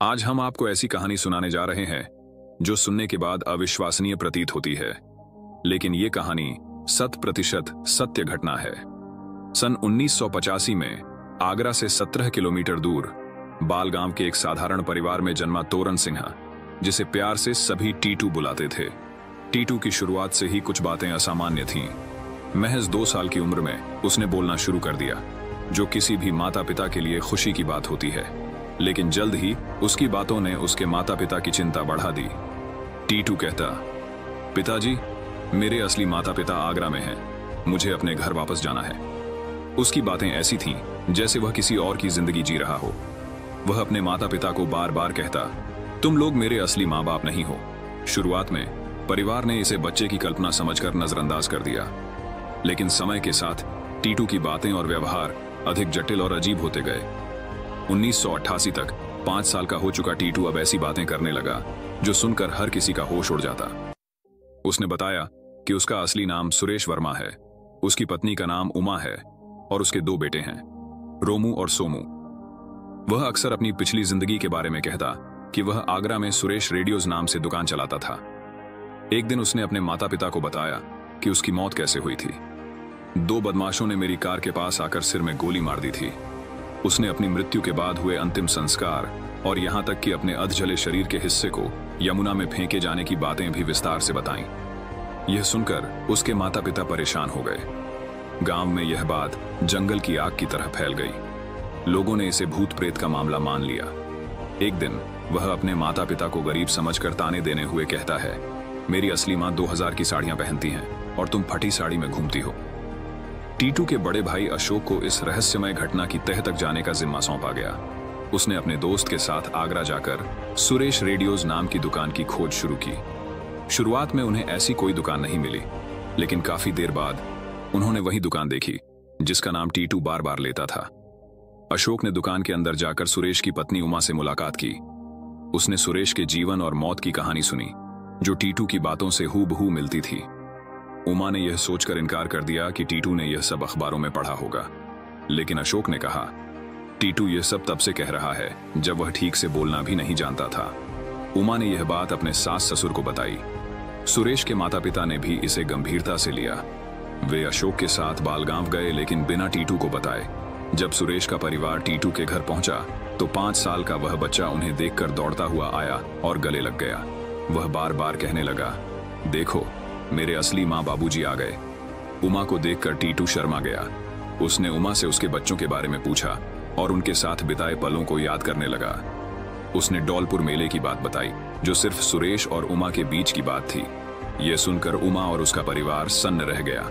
आज हम आपको ऐसी कहानी सुनाने जा रहे हैं जो सुनने के बाद अविश्वसनीय प्रतीत होती है, लेकिन ये कहानी 100% सत्य घटना है। सन 1985 में आगरा से 17 किलोमीटर दूर बालगांव के एक साधारण परिवार में जन्मा तोरण सिन्हा, जिसे प्यार से सभी टीटू बुलाते थे। टीटू की शुरुआत से ही कुछ बातें असामान्य थीं। महज 2 साल की उम्र में उसने बोलना शुरू कर दिया, जो किसी भी माता पिता के लिए खुशी की बात होती है। लेकिन जल्द ही उसकी बातों ने उसके माता पिता की चिंता बढ़ा दी। टीटू कहता, पिताजी, मेरे असली माता पिता आगरा में हैं, मुझे अपने घर वापस जाना है। उसकी बातें ऐसी थीं जैसे वह किसी और की जिंदगी जी रहा हो। वह अपने माता पिता को बार बार कहता, तुम लोग मेरे असली माँ बाप नहीं हो। शुरुआत में परिवार ने इसे बच्चे की कल्पना समझकर नजरअंदाज कर दिया, लेकिन समय के साथ टीटू की बातें और व्यवहार अधिक जटिल और अजीब होते गए। 1988 तक 5 साल का हो चुका टीटू अब ऐसी बातें करने लगा जो सुनकर हर किसी का होश उड़ जाता। उसने बताया कि उसका असली नाम सुरेश वर्मा है, उसकी पत्नी का नाम उमा है और उसके 2 बेटे हैं, रोमू और सोमू। वह अक्सर अपनी पिछली जिंदगी के बारे में कहता कि वह आगरा में सुरेश रेडियोज नाम से दुकान चलाता था। एक दिन उसने अपने माता पिता को बताया कि उसकी मौत कैसे हुई थी। 2 बदमाशों ने मेरी कार के पास आकर सिर में गोली मार दी थी। उसने अपनी मृत्यु के बाद हुए अंतिम संस्कार और यहां तक कि अपने अधजले शरीर के हिस्से को यमुना में फेंके जाने की बातें भी विस्तार से बताईं। यह सुनकर उसके माता पिता परेशान हो गए। गांव में यह बात जंगल की आग की तरह फैल गई। लोगों ने इसे भूत प्रेत का मामला मान लिया। एक दिन वह अपने माता पिता को गरीब समझकर ताने देने हुए कहता है, मेरी असली मां 2000 की साड़ियां पहनती हैं और तुम फटी साड़ी में घूमती हो। टीटू के बड़े भाई अशोक को इस रहस्यमय घटना की तह तक जाने का जिम्मा सौंपा गया। उसने अपने दोस्त के साथ आगरा जाकर सुरेश रेडियोज नाम की दुकान की खोज शुरू की। शुरुआत में उन्हें ऐसी कोई दुकान नहीं मिली, लेकिन काफी देर बाद उन्होंने वही दुकान देखी जिसका नाम टीटू बार बार लेता था। अशोक ने दुकान के अंदर जाकर सुरेश की पत्नी उमा से मुलाकात की। उसने सुरेश के जीवन और मौत की कहानी सुनी, जो टीटू की बातों से हूबहू मिलती थी। उमा ने यह सोचकर इनकार कर दिया कि टीटू ने यह सब अखबारों में पढ़ा होगा, लेकिन अशोक ने कहा, टीटू यह सब तब से कह रहा है जब वह ठीक से बोलना भी नहीं जानता था। उमा ने यह बात अपने सास ससुर को बताई। सुरेश के माता पिता ने भी इसे गंभीरता से लिया। वे अशोक के साथ बालगांव गए, लेकिन बिना टीटू को बताए। जब सुरेश का परिवार टीटू के घर पहुंचा तो 5 साल का वह बच्चा उन्हें देखकर दौड़ता हुआ आया और गले लग गया। वह बार बार कहने लगा, देखो, मेरे असली माँ बाबूजी आ गए। उमा को देखकर टीटू शर्मा गया। उसने उमा से उसके बच्चों के बारे में पूछा और उनके साथ बिताए पलों को याद करने लगा। उसने डौलपुर मेले की बात बताई, जो सिर्फ सुरेश और उमा के बीच की बात थी। यह सुनकर उमा और उसका परिवार सन्न रह गया।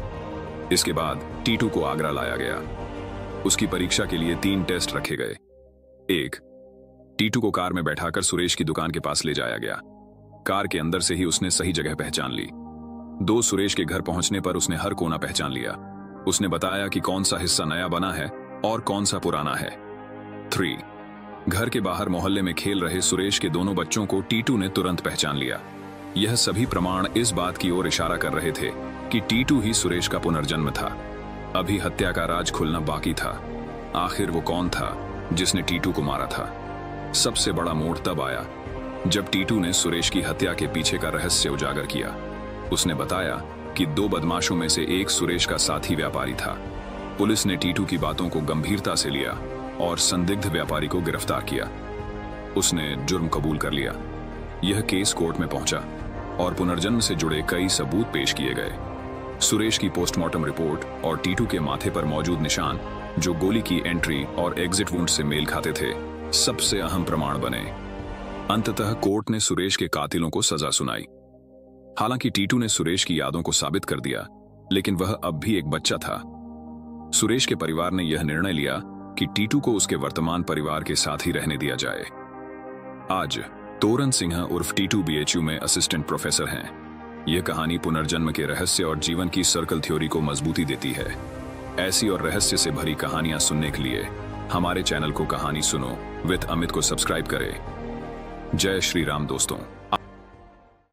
इसके बाद टीटू को आगरा लाया गया। उसकी परीक्षा के लिए 3 टेस्ट रखे गए। 1, टीटू को कार में बैठाकर सुरेश की दुकान के पास ले जाया गया। कार के अंदर से ही उसने सही जगह पहचान ली। 2, सुरेश के घर पहुंचने पर उसने हर कोना पहचान लिया। उसने बताया कि कौन सा हिस्सा नया बना है और कौन सा पुराना है। 3, घर के बाहर मोहल्ले में खेल रहे सुरेश के दोनों बच्चों को टीटू ने तुरंत पहचान लिया। यह सभी प्रमाण इस बात की ओर इशारा कर रहे थे कि टीटू ही सुरेश का पुनर्जन्म था। अभी हत्या का राज खुलना बाकी था। आखिर वो कौन था जिसने टीटू को मारा था? सबसे बड़ा मोड़ तब आया जब टीटू ने सुरेश की हत्या के पीछे का रहस्य उजागर किया। उसने बताया कि 2 बदमाशों में से एक सुरेश का साथी व्यापारी था। पुलिस ने टीटू की बातों को गंभीरता से लिया और संदिग्ध व्यापारी को गिरफ्तार किया। उसने जुर्म कबूल कर लिया। यह केस कोर्ट में पहुंचा और पुनर्जन्म से जुड़े कई सबूत पेश किए गए। सुरेश की पोस्टमार्टम रिपोर्ट और टीटू के माथे पर मौजूद निशान, जो गोली की एंट्री और एग्जिट वुंड से मेल खाते थे, सबसे अहम प्रमाण बने। अंततः कोर्ट ने सुरेश के कातिलों को सजा सुनाई। हालांकि टीटू ने सुरेश की यादों को साबित कर दिया, लेकिन वह अब भी एक बच्चा था। सुरेश के परिवार ने यह निर्णय लिया कि टीटू को उसके वर्तमान परिवार के साथ ही रहने दिया जाए। आज तोरण सिन्हा उर्फ टीटू BHU में असिस्टेंट प्रोफेसर हैं। यह कहानी पुनर्जन्म के रहस्य और जीवन की सर्कल थ्योरी को मजबूती देती है। ऐसी और रहस्य से भरी कहानियां सुनने के लिए हमारे चैनल को कहानी सुनो विद अमित को सब्सक्राइब करें। जय श्री राम दोस्तों।